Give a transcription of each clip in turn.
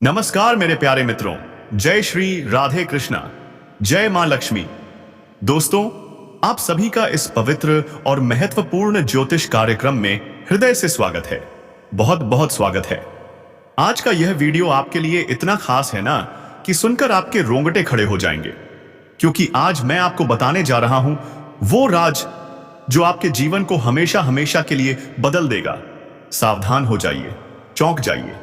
नमस्कार मेरे प्यारे मित्रों। जय श्री राधे कृष्णा। जय मां लक्ष्मी। दोस्तों, आप सभी का इस पवित्र और महत्वपूर्ण ज्योतिष कार्यक्रम में हृदय से स्वागत है। बहुत बहुत स्वागत है। आज का यह वीडियो आपके लिए इतना खास है ना कि सुनकर आपके रोंगटे खड़े हो जाएंगे, क्योंकि आज मैं आपको बताने जा रहा हूं वो राज जो आपके जीवन को हमेशा हमेशा के लिए बदल देगा। सावधान हो जाइए, चौंक जाइए,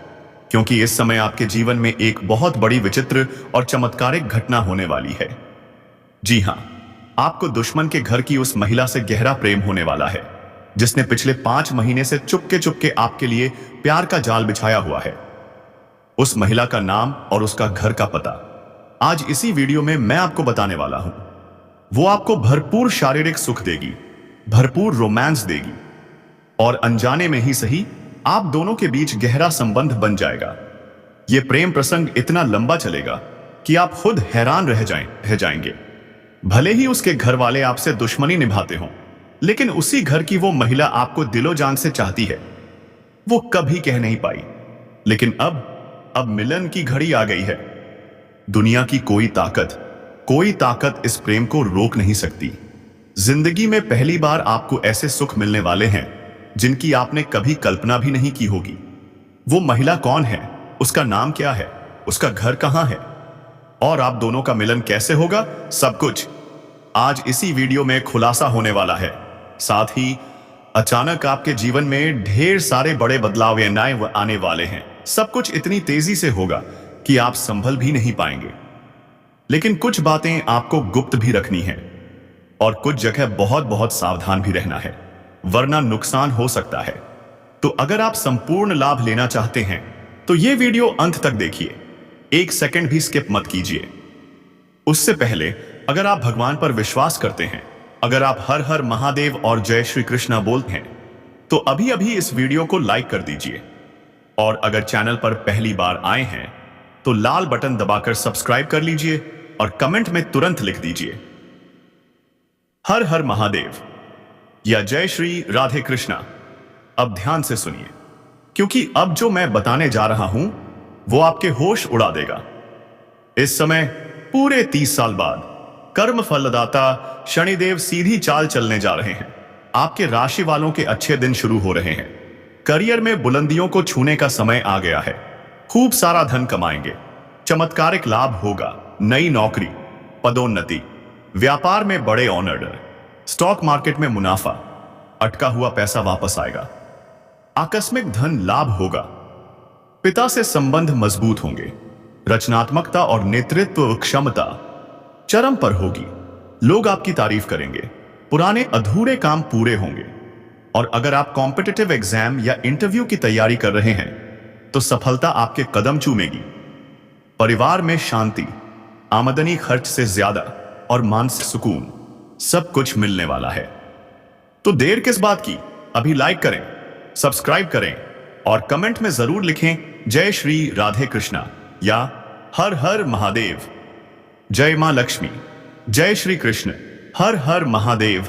क्योंकि इस समय आपके जीवन में एक बहुत बड़ी विचित्र और चमत्कारिक घटना होने वाली है। जी हां, आपको दुश्मन के घर की उस महिला से गहरा प्रेम होने वाला है, जिसने पिछले 5 महीने से चुपके चुपके आपके लिए प्यार का जाल बिछाया हुआ है। उस महिला का नाम और उसका घर का पता आज इसी वीडियो में मैं आपको बताने वाला हूं। वो आपको भरपूर शारीरिक सुख देगी, भरपूर रोमांस देगी, और अनजाने में ही सही आप दोनों के बीच गहरा संबंध बन जाएगा। यह प्रेम प्रसंग इतना लंबा चलेगा कि आप खुद हैरान रह जाएंगे। भले ही उसके घर वाले आपसे दुश्मनी निभाते हों, लेकिन उसी घर की वो महिला आपको दिलो जान से चाहती है। वो कभी कह नहीं पाई, लेकिन अब मिलन की घड़ी आ गई है। दुनिया की कोई ताकत इस प्रेम को रोक नहीं सकती। जिंदगी में पहली बार आपको ऐसे सुख मिलने वाले हैं जिनकी आपने कभी कल्पना भी नहीं की होगी। वो महिला कौन है, उसका नाम क्या है, उसका घर कहां है, और आप दोनों का मिलन कैसे होगा, सब कुछ आज इसी वीडियो में खुलासा होने वाला है। साथ ही अचानक आपके जीवन में ढेर सारे बड़े बदलाव आने वाले हैं। सब कुछ इतनी तेजी से होगा कि आप संभल भी नहीं पाएंगे। लेकिन कुछ बातें आपको गुप्त भी रखनी है, और कुछ जगह बहुत बहुत सावधान भी रहना है, वरना नुकसान हो सकता है। तो अगर आप संपूर्ण लाभ लेना चाहते हैं तो यह वीडियो अंत तक देखिए, 1 सेकंड भी स्किप मत कीजिए। उससे पहले, अगर आप भगवान पर विश्वास करते हैं, अगर आप हर हर महादेव और जय श्री कृष्णा बोलते हैं, तो अभी अभी इस वीडियो को लाइक कर दीजिए। और अगर चैनल पर पहली बार आए हैं तो लाल बटन दबाकर सब्सक्राइब कर लीजिए और कमेंट में तुरंत लिख दीजिए हर हर महादेव या जय श्री राधे कृष्णा। अब ध्यान से सुनिए, क्योंकि अब जो मैं बताने जा रहा हूं वो आपके होश उड़ा देगा। इस समय पूरे 30 साल बाद कर्म फलदाता शनिदेव सीधी चाल चलने जा रहे हैं। आपके राशि वालों के अच्छे दिन शुरू हो रहे हैं। करियर में बुलंदियों को छूने का समय आ गया है। खूब सारा धन कमाएंगे, चमत्कारिक लाभ होगा, नई नौकरी, पदोन्नति, व्यापार में बड़े ऑर्डर, स्टॉक मार्केट में मुनाफा, अटका हुआ पैसा वापस आएगा, आकस्मिक धन लाभ होगा, पिता से संबंध मजबूत होंगे, रचनात्मकता और नेतृत्व क्षमता चरम पर होगी, लोग आपकी तारीफ करेंगे, पुराने अधूरे काम पूरे होंगे। और अगर आप कॉम्पिटिटिव एग्जाम या इंटरव्यू की तैयारी कर रहे हैं तो सफलता आपके कदम चूमेगी। परिवार में शांति, आमदनी खर्च से ज्यादा और मानसिक सुकून, सब कुछ मिलने वाला है। तो देर किस बात की, अभी लाइक करें, सब्सक्राइब करें और कमेंट में जरूर लिखें जय श्री राधे कृष्णा या हर हर महादेव। जय मां लक्ष्मी, जय श्री कृष्ण, हर हर महादेव।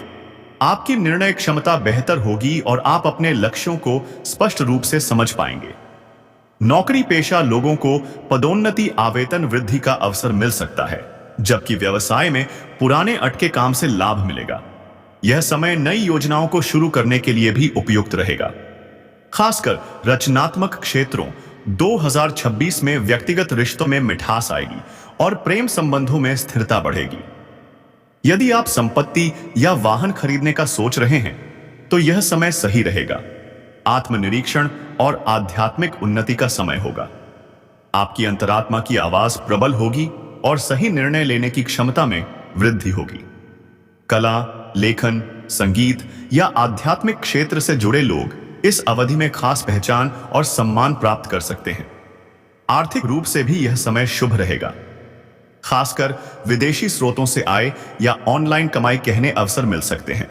आपकी निर्णय क्षमता बेहतर होगी और आप अपने लक्ष्यों को स्पष्ट रूप से समझ पाएंगे। नौकरी पेशा लोगों को पदोन्नति, आवेतन वृद्धि का अवसर मिल सकता है, जबकि व्यवसाय में पुराने अटके काम से लाभ मिलेगा। यह समय नई योजनाओं को शुरू करने के लिए भी उपयुक्त रहेगा। खासकर रचनात्मक क्षेत्रों 2026 में व्यक्तिगत रिश्तों में मिठास आएगी और प्रेम संबंधों में स्थिरता बढ़ेगी। यदि आप संपत्ति या वाहन खरीदने का सोच रहे हैं तो यह समय सही रहेगा। आत्मनिरीक्षण और आध्यात्मिक उन्नति का समय होगा। आपकी अंतरात्मा की आवाज प्रबल होगी और सही निर्णय लेने की क्षमता में वृद्धि होगी। कला, लेखन, संगीत या आध्यात्मिक क्षेत्र से जुड़े लोग इस अवधि में खास पहचान और सम्मान प्राप्त कर सकते हैं। आर्थिक रूप से भी यह समय शुभ रहेगा। खासकर विदेशी स्रोतों से आय या ऑनलाइन कमाई कहने अवसर मिल सकते हैं।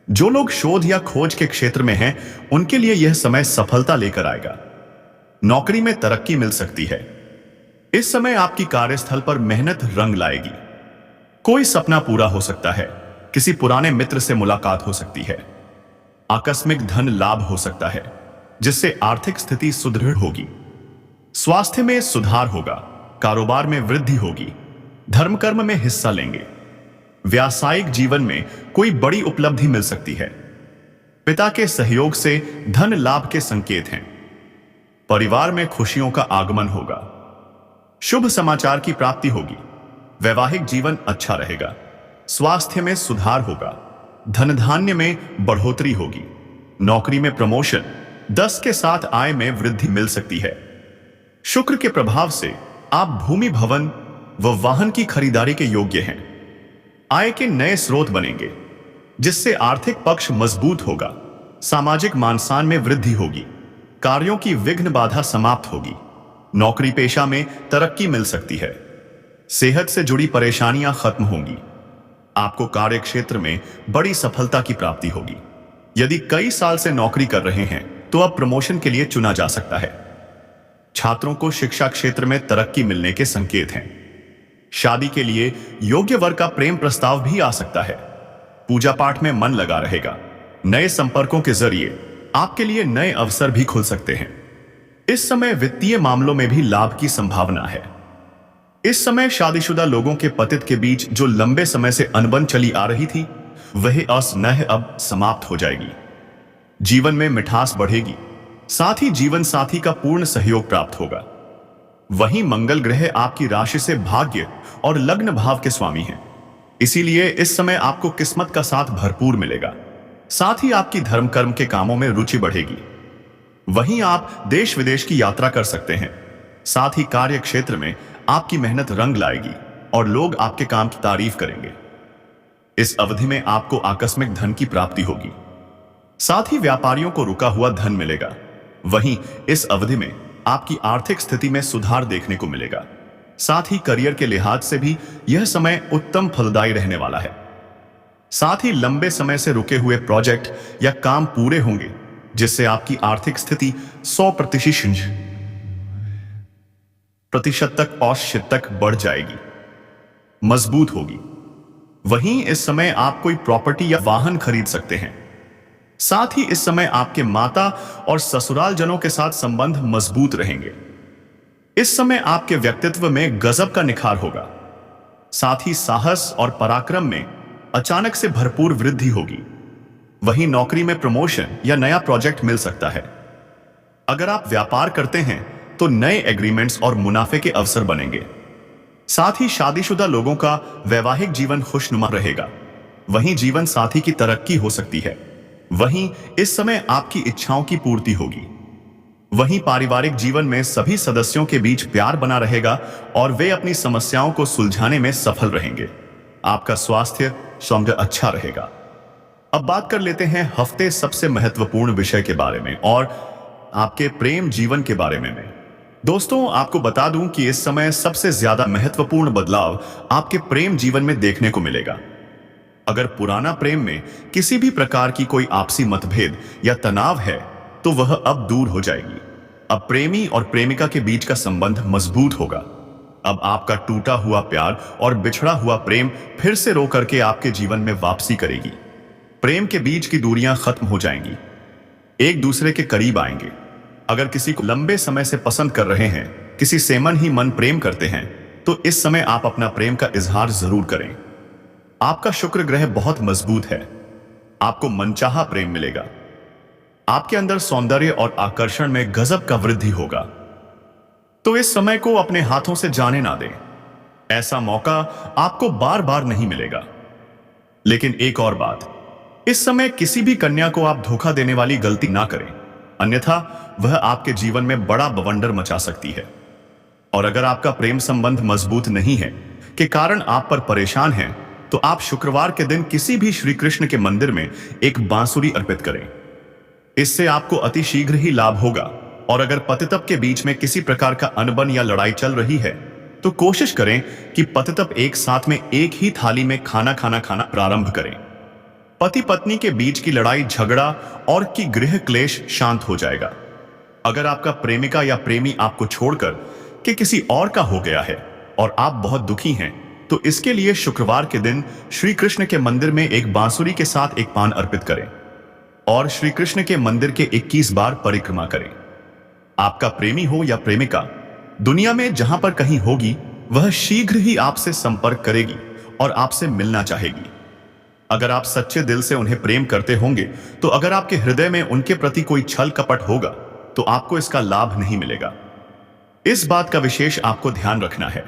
जो लोग शोध या खोज के क्षेत्र में हैं, उनके लिए यह समय सफलता लेकर आएगा। नौकरी में तरक्की मिल सकती है। इस समय आपकी कार्यस्थल पर मेहनत रंग लाएगी। कोई सपना पूरा हो सकता है, किसी पुराने मित्र से मुलाकात हो सकती है, आकस्मिक धन लाभ हो सकता है, जिससे आर्थिक स्थिति सुदृढ़ होगी। स्वास्थ्य में सुधार होगा, कारोबार में वृद्धि होगी, धर्म कर्म में हिस्सा लेंगे। व्यावसायिक जीवन में कोई बड़ी उपलब्धि मिल सकती है। पिता के सहयोग से धन लाभ के संकेत हैं। परिवार में खुशियों का आगमन होगा। शुभ समाचार की प्राप्ति होगी। वैवाहिक जीवन अच्छा रहेगा। स्वास्थ्य में सुधार होगा। धन धान्य में बढ़ोतरी होगी। नौकरी में प्रमोशन, 10 के साथ आय में वृद्धि मिल सकती है। शुक्र के प्रभाव से आप भूमि, भवन व वाहन की खरीदारी के योग्य हैं। आय के नए स्रोत बनेंगे, जिससे आर्थिक पक्ष मजबूत होगा। सामाजिक मान सम्मान में वृद्धि होगी। कार्यों की विघ्न बाधा समाप्त होगी। नौकरी पेशा में तरक्की मिल सकती है। सेहत से जुड़ी परेशानियां खत्म होंगी। आपको कार्य क्षेत्र में बड़ी सफलता की प्राप्ति होगी। यदि कई साल से नौकरी कर रहे हैं तो अब प्रमोशन के लिए चुना जा सकता है। छात्रों को शिक्षा क्षेत्र में तरक्की मिलने के संकेत हैं। शादी के लिए योग्य वर का प्रेम प्रस्ताव भी आ सकता है। पूजा पाठ में मन लगा रहेगा। नए संपर्कों के जरिए आपके लिए नए अवसर भी खुल सकते हैं। इस समय वित्तीय मामलों में भी लाभ की संभावना है। इस समय शादीशुदा लोगों के पतित के बीच जो लंबे समय से अनबन चली आ रही थी, वह असनह अब समाप्त हो जाएगी। जीवन में मिठास बढ़ेगी। साथ ही जीवन साथी का पूर्ण सहयोग प्राप्त होगा। वहीं मंगल ग्रह आपकी राशि से भाग्य और लग्न भाव के स्वामी हैं। इसीलिए इस समय आपको किस्मत का साथ भरपूर मिलेगा। साथ ही आपकी धर्म कर्म के कामों में रुचि बढ़ेगी। वहीं आप देश विदेश की यात्रा कर सकते हैं। साथ ही कार्य क्षेत्र में आपकी मेहनत रंग लाएगी और लोग आपके काम की तारीफ करेंगे। इस अवधि में आपको आकस्मिक धन की प्राप्ति होगी। साथ ही व्यापारियों को रुका हुआ धन मिलेगा। वहीं इस अवधि में आपकी आर्थिक स्थिति में सुधार देखने को मिलेगा। साथ ही करियर के लिहाज से भी यह समय उत्तम फलदायी रहने वाला है। साथ ही लंबे समय से रुके हुए प्रोजेक्ट या काम पूरे होंगे, जिससे आपकी आर्थिक स्थिति 100% तक औसत तक बढ़ जाएगी, मजबूत होगी। वहीं इस समय आप कोई प्रॉपर्टी या वाहन खरीद सकते हैं। साथ ही इस समय आपके माता और ससुराल जनों के साथ संबंध मजबूत रहेंगे। इस समय आपके व्यक्तित्व में गजब का निखार होगा। साथ ही साहस और पराक्रम में अचानक से भरपूर वृद्धि होगी। वहीं नौकरी में प्रमोशन या नया प्रोजेक्ट मिल सकता है। अगर आप व्यापार करते हैं तो नए एग्रीमेंट्स और मुनाफे के अवसर बनेंगे। साथ ही शादीशुदा लोगों का वैवाहिक जीवन खुशनुमा रहेगा। वहीं जीवन साथी की तरक्की हो सकती है। वहीं इस समय आपकी इच्छाओं की पूर्ति होगी। वहीं पारिवारिक जीवन में सभी सदस्यों के बीच प्यार बना रहेगा और वे अपनी समस्याओं को सुलझाने में सफल रहेंगे। आपका स्वास्थ्य समझ अच्छा रहेगा। अब बात कर लेते हैं हफ्ते सबसे महत्वपूर्ण विषय के बारे में और आपके प्रेम जीवन के बारे में। दोस्तों, आपको बता दूं कि इस समय सबसे ज्यादा महत्वपूर्ण बदलाव आपके प्रेम जीवन में देखने को मिलेगा। अगर पुराना प्रेम में किसी भी प्रकार की कोई आपसी मतभेद या तनाव है तो वह अब दूर हो जाएगी। अब प्रेमी और प्रेमिका के बीच का संबंध मजबूत होगा। अब आपका टूटा हुआ प्यार और बिछड़ा हुआ प्रेम फिर से रो करके आपके जीवन में वापसी करेगी। प्रेम के बीच की दूरियां खत्म हो जाएंगी। एक दूसरे के करीब आएंगे। अगर किसी को लंबे समय से पसंद कर रहे हैं, किसी से मन ही मन प्रेम करते हैं, तो इस समय आप अपना प्रेम का इजहार जरूर करें। आपका शुक्र ग्रह बहुत मजबूत है। आपको मनचाहा प्रेम मिलेगा। आपके अंदर सौंदर्य और आकर्षण में गजब का वृद्धि होगा। तो इस समय को अपने हाथों से जाने ना दें। ऐसा मौका आपको बार बार नहीं मिलेगा। लेकिन एक और बात, इस समय किसी भी कन्या को आप धोखा देने वाली गलती ना करें, अन्यथा वह आपके जीवन में बड़ा बवंडर मचा सकती है। और अगर आपका प्रेम संबंध मजबूत नहीं है के कारण आप पर परेशान हैं, तो आप शुक्रवार के दिन किसी भी श्री कृष्ण के मंदिर में एक बांसुरी अर्पित करें। इससे आपको अति शीघ्र ही लाभ होगा। और अगर पतितप के बीच में किसी प्रकार का अनबन या लड़ाई चल रही है, तो कोशिश करें कि पतितप एक साथ में एक ही थाली में खाना प्रारंभ करें। पति पत्नी के बीच की लड़ाई झगड़ा और की गृह क्लेश शांत हो जाएगा। अगर आपका प्रेमिका या प्रेमी आपको छोड़कर कि किसी और का हो गया है और आप बहुत दुखी हैं, तो इसके लिए शुक्रवार के दिन श्री कृष्ण के मंदिर में एक बांसुरी के साथ एक पान अर्पित करें और श्री कृष्ण के मंदिर के 21 बार परिक्रमा करें। आपका प्रेमी हो या प्रेमिका, दुनिया में जहां पर कहीं होगी, वह शीघ्र ही आपसे संपर्क करेगी और आपसे मिलना चाहेगी। अगर आप सच्चे दिल से उन्हें प्रेम करते होंगे, तो अगर आपके हृदय में उनके प्रति कोई छल कपट होगा, तो आपको इसका लाभ नहीं मिलेगा। इस बात का विशेष आपको ध्यान रखना है।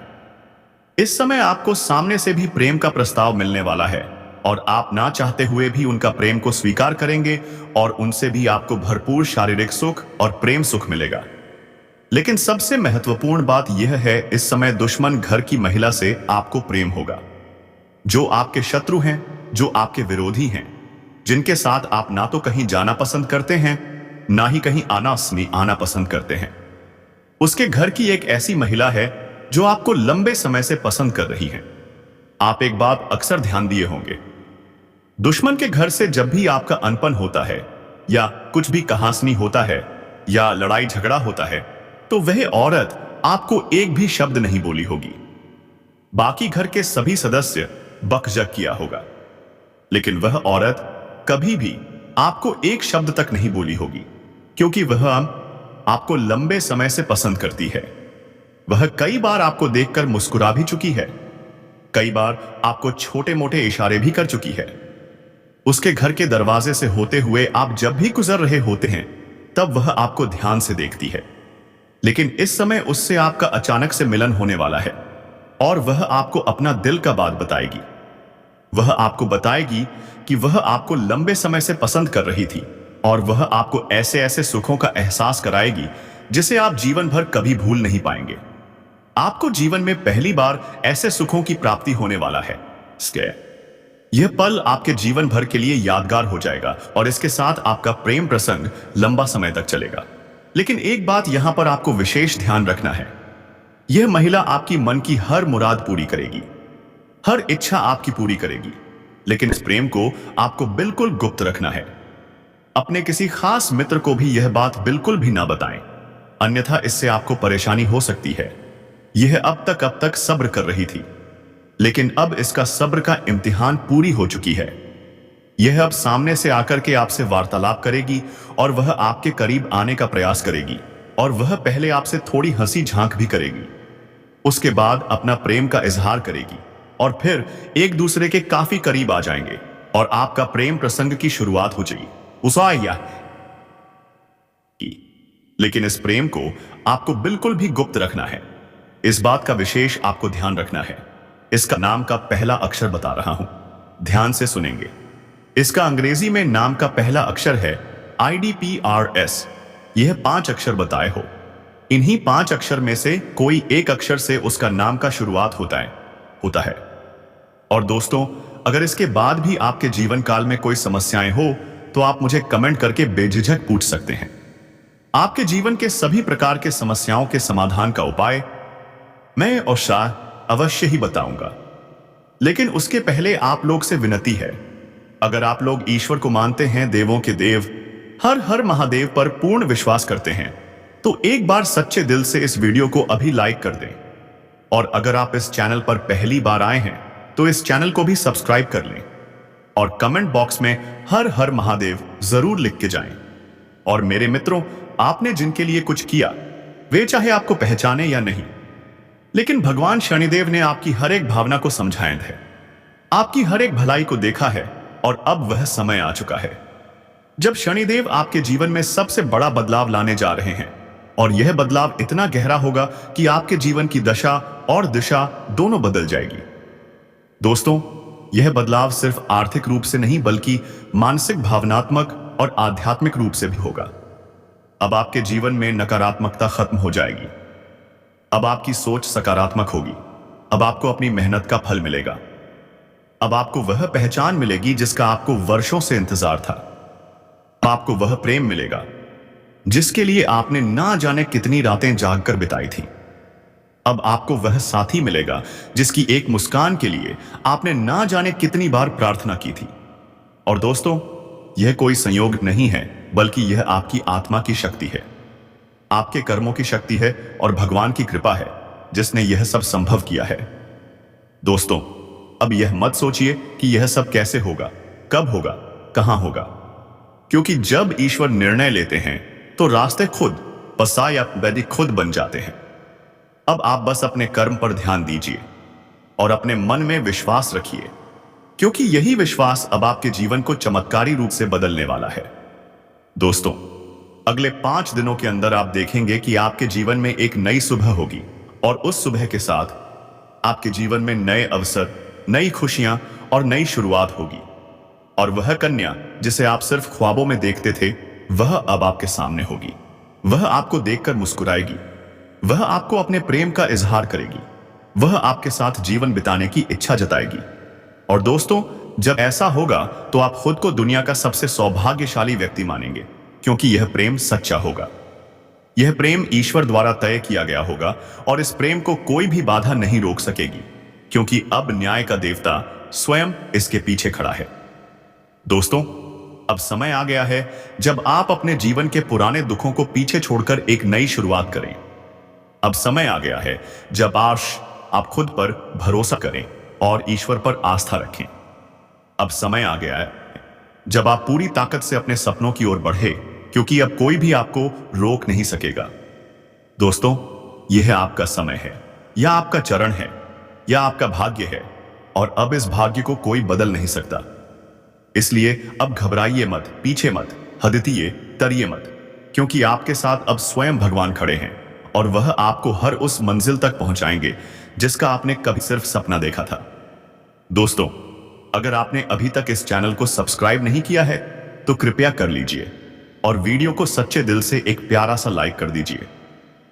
इस समय आपको सामने से भी प्रेम का प्रस्ताव मिलने वाला है और आप ना चाहते हुए भी उनका प्रेम को स्वीकार करेंगे और उनसे भी आपको भरपूर शारीरिक सुख और प्रेम सुख मिलेगा। लेकिन सबसे महत्वपूर्ण बात यह है, इस समय दुश्मन घर की महिला से आपको प्रेम होगा। जो आपके शत्रु हैं, जो आपके विरोधी हैं, जिनके साथ आप ना तो कहीं जाना पसंद करते हैं, ना ही कहीं आना पसंद करते हैं, उसके घर की एक ऐसी महिला है जो आपको लंबे समय से पसंद कर रही है। आप एक बात अक्सर ध्यान दिए होंगे, दुश्मन के घर से जब भी आपका अनपन होता है या कुछ भी कहासनी होता है या लड़ाई झगड़ा होता है, तो वह औरत आपको एक भी शब्द नहीं बोली होगी। बाकी घर के सभी सदस्य बकझक किया होगा, लेकिन वह औरत कभी भी आपको एक शब्द तक नहीं बोली होगी, क्योंकि वह आपको लंबे समय से पसंद करती है। वह कई बार आपको देखकर मुस्कुरा भी चुकी है, कई बार आपको छोटे मोटे इशारे भी कर चुकी है। उसके घर के दरवाजे से होते हुए आप जब भी गुजर रहे होते हैं, तब वह आपको ध्यान से देखती है। लेकिन इस समय उससे आपका अचानक से मिलन होने वाला है और वह आपको अपना दिल का बात बताएगी। वह आपको बताएगी कि वह आपको लंबे समय से पसंद कर रही थी और वह आपको ऐसे ऐसे सुखों का एहसास कराएगी जिसे आप जीवन भर कभी भूल नहीं पाएंगे। आपको जीवन में पहली बार ऐसे सुखों की प्राप्ति होने वाला है। यह पल आपके जीवन भर के लिए यादगार हो जाएगा और इसके साथ आपका प्रेम प्रसंग लंबा समय तक चलेगा। लेकिन एक बात यहां पर आपको विशेष ध्यान रखना है, यह महिला आपकी मन की हर मुराद पूरी करेगी, हर इच्छा आपकी पूरी करेगी। लेकिन इस प्रेम को आपको बिल्कुल गुप्त रखना है। अपने किसी खास मित्र को भी यह बात बिल्कुल भी ना बताएं, अन्यथा इससे आपको परेशानी हो सकती है। यह अब तक सब्र कर रही थी, लेकिन अब इसका सब्र का इम्तिहान पूरी हो चुकी है। यह अब सामने से आकर के आपसे वार्तालाप करेगी और वह आपके करीब आने का प्रयास करेगी और वह पहले आपसे थोड़ी हंसी झांक भी करेगी। उसके बाद अपना प्रेम का इजहार करेगी और फिर एक दूसरे के काफी करीब आ जाएंगे और आपका प्रेम प्रसंग की शुरुआत हो जाएगी। लेकिन इस प्रेम को आपको बिल्कुल भी गुप्त रखना है। इस बात का विशेष आपको ध्यान रखना है। इसका नाम का पहला अक्षर बता रहा हूं, ध्यान से सुनेंगे। इसका अंग्रेजी में नाम का पहला अक्षर है IDPRS। यह 5 अक्षर बताए हो। इन्हीं 5 अक्षर में से कोई एक अक्षर से उसका नाम का शुरुआत होता है। और दोस्तों, अगर इसके बाद भी आपके जीवन काल में कोई समस्याएं हो, तो आप मुझे कमेंट करके बेझिझक पूछ सकते हैं। आपके जीवन के सभी प्रकार के समस्याओं के समाधान का उपाय मैं और शाह अवश्य ही बताऊंगा। लेकिन उसके पहले आप लोग से विनती है, अगर आप लोग ईश्वर को मानते हैं, देवों के देव हर हर महादेव पर पूर्ण विश्वास करते हैं, तो एक बार सच्चे दिल से इस वीडियो को अभी लाइक कर दें। और अगर आप इस चैनल पर पहली बार आए हैं, तो इस चैनल को भी सब्सक्राइब कर लें और कमेंट बॉक्स में हर हर महादेव जरूर लिख के जाएं। और मेरे मित्रों, आपने जिनके लिए कुछ किया, वे चाहे आपको पहचाने या नहीं, लेकिन भगवान शनिदेव ने आपकी हर एक भावना को समझाया है, आपकी हर एक भलाई को देखा है और अब वह समय आ चुका है जब शनिदेव आपके जीवन में सबसे बड़ा बदलाव लाने जा रहे हैं। और यह बदलाव इतना गहरा होगा कि आपके जीवन की दशा और दिशा दोनों बदल जाएगी। दोस्तों, यह बदलाव सिर्फ आर्थिक रूप से नहीं, बल्कि मानसिक, भावनात्मक और आध्यात्मिक रूप से भी होगा। अब आपके जीवन में नकारात्मकता खत्म हो जाएगी। अब आपकी सोच सकारात्मक होगी। अब आपको अपनी मेहनत का फल मिलेगा। अब आपको वह पहचान मिलेगी जिसका आपको वर्षों से इंतजार था। अब आपको वह प्रेम मिलेगा जिसके लिए आपने ना जाने कितनी रातें जागकर बिताई थी। अब आपको वह साथी मिलेगा जिसकी एक मुस्कान के लिए आपने ना जाने कितनी बार प्रार्थना की थी। और दोस्तों, यह कोई संयोग नहीं है, बल्कि यह आपकी आत्मा की शक्ति है, आपके कर्मों की शक्ति है और भगवान की कृपा है जिसने यह सब संभव किया है। दोस्तों, अब यह मत सोचिए कि यह सब कैसे होगा, कब होगा, कहां होगा, क्योंकि जब ईश्वर निर्णय लेते हैं तो रास्ते खुद, पसा या वैदिक खुद बन जाते हैं। अब आप बस अपने कर्म पर ध्यान दीजिए और अपने मन में विश्वास रखिए, क्योंकि यही विश्वास अब आपके जीवन को चमत्कारी रूप से बदलने वाला है। दोस्तों, अगले 5 दिनों के अंदर आप देखेंगे कि आपके जीवन में एक नई सुबह होगी और उस सुबह के साथ आपके जीवन में नए अवसर, नई खुशियां और नई शुरुआत होगी। और वह कन्या जिसे आप सिर्फ ख्वाबों में देखते थे, वह अब आपके सामने होगी। वह आपको देखकर मुस्कुराएगी, वह आपको अपने प्रेम का इजहार करेगी, वह आपके साथ जीवन बिताने की इच्छा जताएगी। और दोस्तों, जब ऐसा होगा तो आप खुद को दुनिया का सबसे सौभाग्यशाली व्यक्ति मानेंगे, क्योंकि यह प्रेम सच्चा होगा। यह प्रेम ईश्वर द्वारा तय किया गया होगा और इस प्रेम को कोई भी बाधा नहीं रोक सकेगी, क्योंकि अब न्याय का देवता स्वयं इसके पीछे खड़ा है। दोस्तों, अब समय आ गया है जब आप अपने जीवन के पुराने दुखों को पीछे छोड़कर एक नई शुरुआत करें। अब समय आ गया है जब आप खुद पर भरोसा करें और ईश्वर पर आस्था रखें। अब समय आ गया है जब आप पूरी ताकत से अपने सपनों की ओर बढ़े, क्योंकि अब कोई भी आपको रोक नहीं सकेगा। दोस्तों, यह आपका समय है, या आपका चरण है, या आपका भाग्य है, और अब इस भाग्य को कोई बदल नहीं सकता। इसलिए अब घबराइए मत, पीछे मत हदितिए, तरिए मत, क्योंकि आपके साथ अब स्वयं भगवान खड़े हैं और वह आपको हर उस मंजिल तक पहुंचाएंगे जिसका आपने कभी सिर्फ सपना देखा था। दोस्तों, अगर आपने अभी तक इस चैनल को सब्सक्राइब नहीं किया है तो कृपया कर लीजिए और वीडियो को सच्चे दिल से एक प्यारा सा लाइक कर दीजिए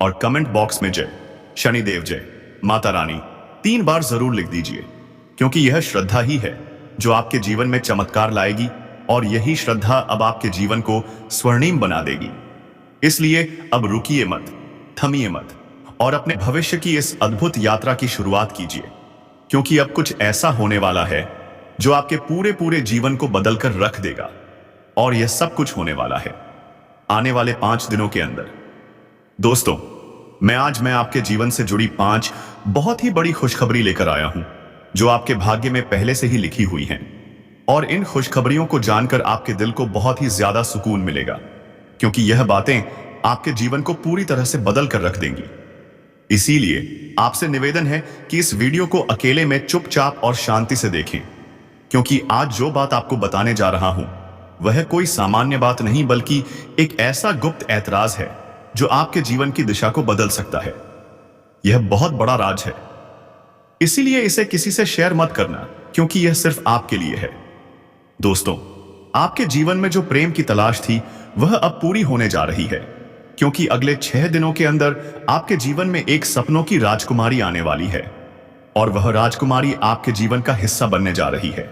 और कमेंट बॉक्स में जय शनिदेव, जय माता रानी 3 बार जरूर लिख दीजिए, क्योंकि यह श्रद्धा ही है जो आपके जीवन में चमत्कार लाएगी और यही श्रद्धा अब आपके जीवन को स्वर्णिम बना देगी। इसलिए अब रुकिए मत, थमिए मत और अपने भविष्य की इस अद्भुत यात्रा की शुरुआत कीजिए, क्योंकि अब कुछ ऐसा होने वाला है जो आपके पूरे जीवन को बदलकर रख देगा। और यह सब कुछ होने वाला है आने वाले 5 दिनों के अंदर। दोस्तों, आज मैं आपके जीवन से जुड़ी 5 बहुत ही बड़ी खुशखबरी लेकर आया हूं, जो आपके भाग्य में पहले से ही लिखी हुई हैं। और इन खुशखबरियों को जानकर आपके दिल को बहुत ही ज्यादा सुकून मिलेगा, क्योंकि यह बातें आपके जीवन को पूरी तरह से बदल कर रख देंगी। इसीलिए आपसे निवेदन है कि इस वीडियो को अकेले में चुपचाप और शांति से देखें, क्योंकि आज जो बात आपको बताने जा रहा हूं वह कोई सामान्य बात नहीं, बल्कि एक ऐसा गुप्त ऐतराज है जो आपके जीवन की दिशा को बदल सकता है। यह बहुत बड़ा राज है, इसीलिए इसे किसी से शेयर मत करना, क्योंकि यह सिर्फ आपके लिए है। दोस्तों, आपके जीवन में जो प्रेम की तलाश थी वह अब पूरी होने जा रही है, क्योंकि अगले 6 दिनों के अंदर आपके जीवन में एक सपनों की राजकुमारी आने वाली है और वह राजकुमारी आपके जीवन का हिस्सा बनने जा रही है।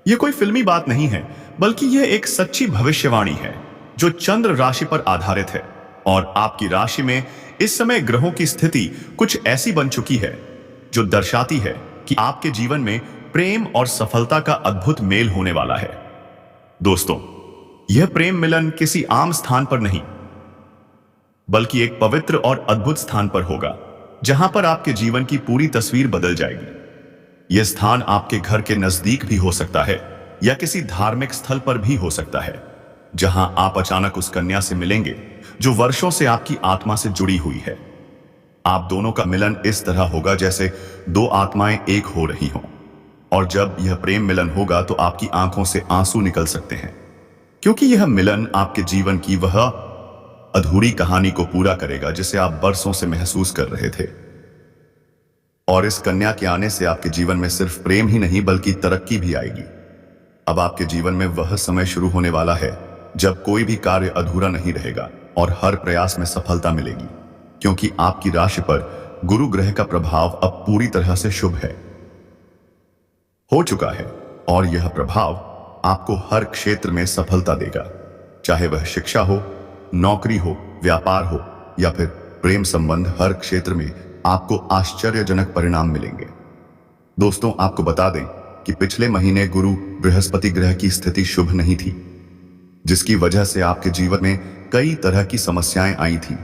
यह कोई फिल्मी बात नहीं है, बल्कि यह एक सच्ची भविष्यवाणी है जो चंद्र राशि पर आधारित है। और आपकी राशि में इस समय ग्रहों की स्थिति कुछ ऐसी बन चुकी है जो दर्शाती है कि आपके जीवन में प्रेम और सफलता का अद्भुत मेल होने वाला है। दोस्तों, यह प्रेम मिलन किसी आम स्थान पर नहीं, बल्कि एक पवित्र और अद्भुत स्थान पर होगा, जहां पर आपके जीवन की पूरी तस्वीर बदल जाएगी। यह स्थान आपके घर के नजदीक भी हो सकता है या किसी धार्मिक स्थल पर भी हो सकता है, जहां आप अचानक उस कन्या से मिलेंगे जो वर्षों से आपकी आत्मा से जुड़ी हुई है। आप दोनों का मिलन इस तरह होगा जैसे 2 आत्माएं एक हो रही हों, और जब यह प्रेम मिलन होगा तो आपकी आंखों से आंसू निकल सकते हैं, क्योंकि यह मिलन आपके जीवन की वह अधूरी कहानी को पूरा करेगा जिसे आप बरसों से महसूस कर रहे थे। और इस कन्या के आने से आपके जीवन में सिर्फ प्रेम ही नहीं बल्कि तरक्की भी आएगी। अब आपके जीवन में वह समय शुरू होने वाला है जब कोई भी कार्य अधूरा नहीं रहेगा और हर प्रयास में सफलता मिलेगी, क्योंकि आपकी राशि पर गुरु ग्रह का प्रभाव अब पूरी तरह से शुभ है, हो चुका है, और यह प्रभाव आपको हर क्षेत्र में सफलता देगा, चाहे वह शिक्षा हो, नौकरी हो, व्यापार हो या फिर प्रेम संबंध। हर क्षेत्र में आपको आश्चर्यजनक परिणाम मिलेंगे। दोस्तों, आपको बता दें कि पिछले महीने गुरु बृहस्पति ग्रह की स्थिति शुभ नहीं थी, जिसकी वजह से आपके जीवन में कई तरह की समस्याएं आई थी।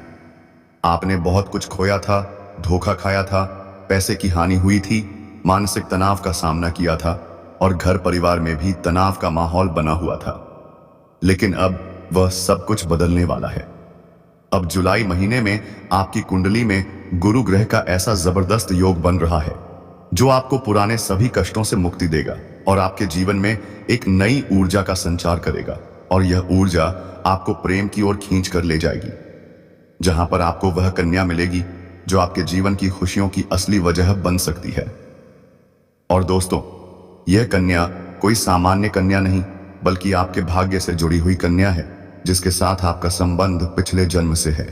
आपने बहुत कुछ खोया था, धोखा खाया था, पैसे की हानि हुई थी, मानसिक तनाव का सामना किया था और घर परिवार में भी तनाव का माहौल बना हुआ था। लेकिन अब वह सब कुछ बदलने वाला है। अब जुलाई महीने में आपकी कुंडली में गुरु ग्रह का ऐसा जबरदस्त योग बन रहा है जो आपको पुराने सभी कष्टों से मुक्ति देगा और आपके जीवन में एक नई ऊर्जा का संचार करेगा। और यह ऊर्जा आपको प्रेम की ओर खींच कर ले जाएगी, जहां पर आपको वह कन्या मिलेगी जो आपके जीवन की खुशियों की असली वजह बन सकती है। और दोस्तों, यह कन्या कोई सामान्य कन्या नहीं, बल्कि आपके भाग्य से जुड़ी हुई कन्या है, जिसके साथ आपका संबंध पिछले जन्म से है।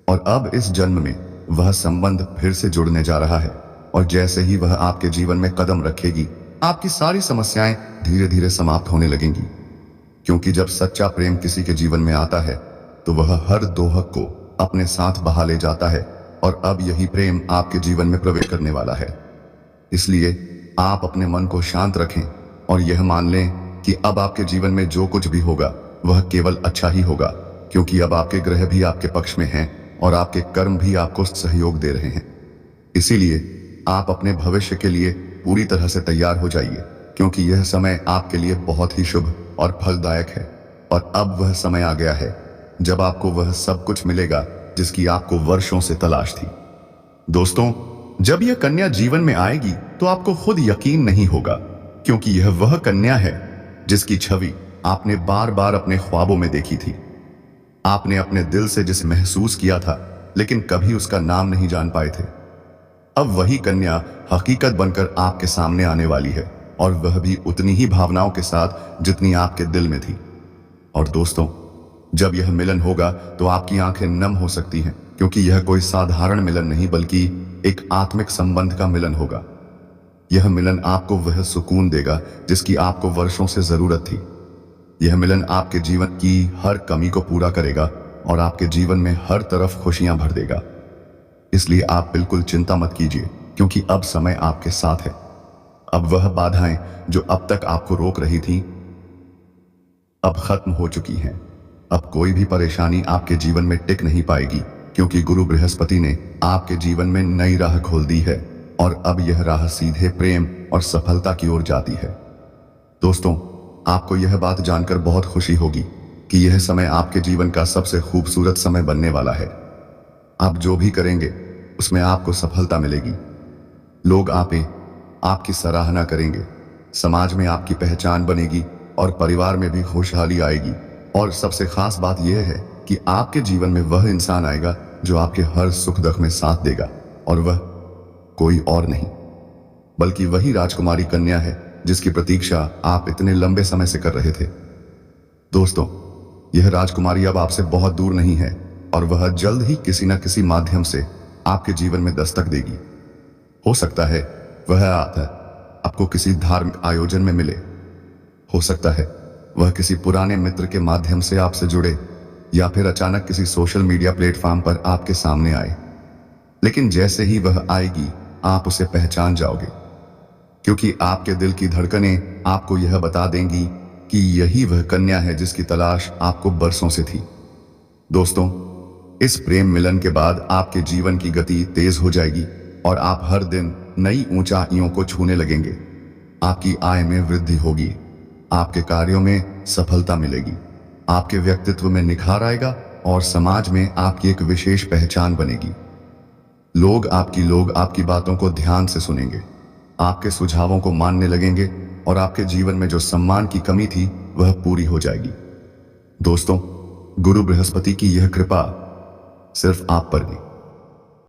और अब इस जन्म में वह संबंध फिर से जुड़ने जा रहा है। और जैसे ही वह आपके जीवन में कदम रखेगी, आपकी सारी समस्याएं धीरे धीरे समाप्त होने लगेंगी। क्योंकि जब सच्चा प्रेम किसी के जीवन में आता है तो वह हर दोहक को अपने साथ बहा ले जाता है। और अब यही प्रेम आपके जीवन में प्रवेश करने वाला है। इसलिए आप अपने मन को शांत रखें और यह मान लें कि अब आपके जीवन में जो कुछ भी होगा वह केवल अच्छा ही होगा, क्योंकि अब आपके ग्रह भी आपके पक्ष में हैं और आपके कर्म भी आपको सहयोग दे रहे हैं। इसीलिए आप अपने भविष्य के लिए पूरी तरह से तैयार हो जाइए, क्योंकि यह समय आपके लिए बहुत ही शुभ और फलदायक है। और अब वह समय आ गया है जब आपको वह सब कुछ मिलेगा जिसकी आपको वर्षों से तलाश थी। दोस्तों, जब यह कन्या जीवन में आएगी तो आपको खुद यकीन नहीं होगा, क्योंकि यह वह कन्या है जिसकी छवि आपने बार बार अपने ख्वाबों में देखी थी। आपने अपने दिल से जिसे महसूस किया था, लेकिन कभी उसका नाम नहीं जान पाए थे। अब वही कन्या हकीकत बनकर आपके सामने आने वाली है, और वह भी उतनी ही भावनाओं के साथ जितनी आपके दिल में थी। और दोस्तों, जब यह मिलन होगा तो आपकी आंखें नम हो सकती हैं, क्योंकि यह कोई साधारण मिलन नहीं बल्कि एक आत्मिक संबंध का मिलन होगा। यह मिलन आपको वह सुकून देगा जिसकी आपको वर्षों से जरूरत थी। यह मिलन आपके जीवन की हर कमी को पूरा करेगा और आपके जीवन में हर तरफ खुशियां भर देगा। इसलिए आप बिल्कुल चिंता मत कीजिए, क्योंकि अब समय आपके साथ है। अब वह बाधाएं जो अब तक आपको रोक रही थी, अब खत्म हो चुकी हैं। अब कोई भी परेशानी आपके जीवन में टिक नहीं पाएगी, क्योंकि गुरु बृहस्पति ने आपके जीवन में नई राह खोल दी है और अब यह राह सीधे प्रेम और सफलता की ओर जाती है। दोस्तों, आपको यह बात जानकर बहुत खुशी होगी कि यह समय आपके जीवन का सबसे खूबसूरत समय बनने वाला है। आप जो भी करेंगे उसमें आपको सफलता मिलेगी। लोग आपकी सराहना करेंगे, समाज में आपकी पहचान बनेगी और परिवार में भी खुशहाली आएगी। और सबसे खास बात यह है कि आपके जीवन में वह इंसान आएगा जो आपके हर सुख दुख में साथ देगा, और वह कोई और नहीं बल्कि वही राजकुमारी कन्या है जिसकी प्रतीक्षा आप इतने लंबे समय से कर रहे थे। दोस्तों, यह राजकुमारी अब आपसे बहुत दूर नहीं है और वह जल्द ही किसी न किसी माध्यम से आपके जीवन में दस्तक देगी। हो सकता है वह आपको किसी धार्मिक आयोजन में मिले, हो सकता है वह किसी पुराने मित्र के माध्यम से आपसे जुड़े, या फिर अचानक किसी सोशल मीडिया प्लेटफॉर्म पर आपके सामने आए। लेकिन जैसे ही वह आएगी आप उसे पहचान जाओगे, क्योंकि आपके दिल की धड़कनें आपको यह बता देंगी कि यही वह कन्या है जिसकी तलाश आपको बरसों से थी। दोस्तों, इस प्रेम मिलन के बाद आपके जीवन की गति तेज हो जाएगी और आप हर दिन नई ऊंचाइयों को छूने लगेंगे। आपकी आय में वृद्धि होगी, आपके कार्यों में सफलता मिलेगी, आपके व्यक्तित्व में निखार आएगा और समाज में आपकी एक विशेष पहचान बनेगी। लोग आपकी बातों को ध्यान से सुनेंगे, आपके सुझावों को मानने लगेंगे और आपके जीवन में जो सम्मान की कमी थी वह पूरी हो जाएगी। दोस्तों, गुरु बृहस्पति की यह कृपा सिर्फ आप पर नहीं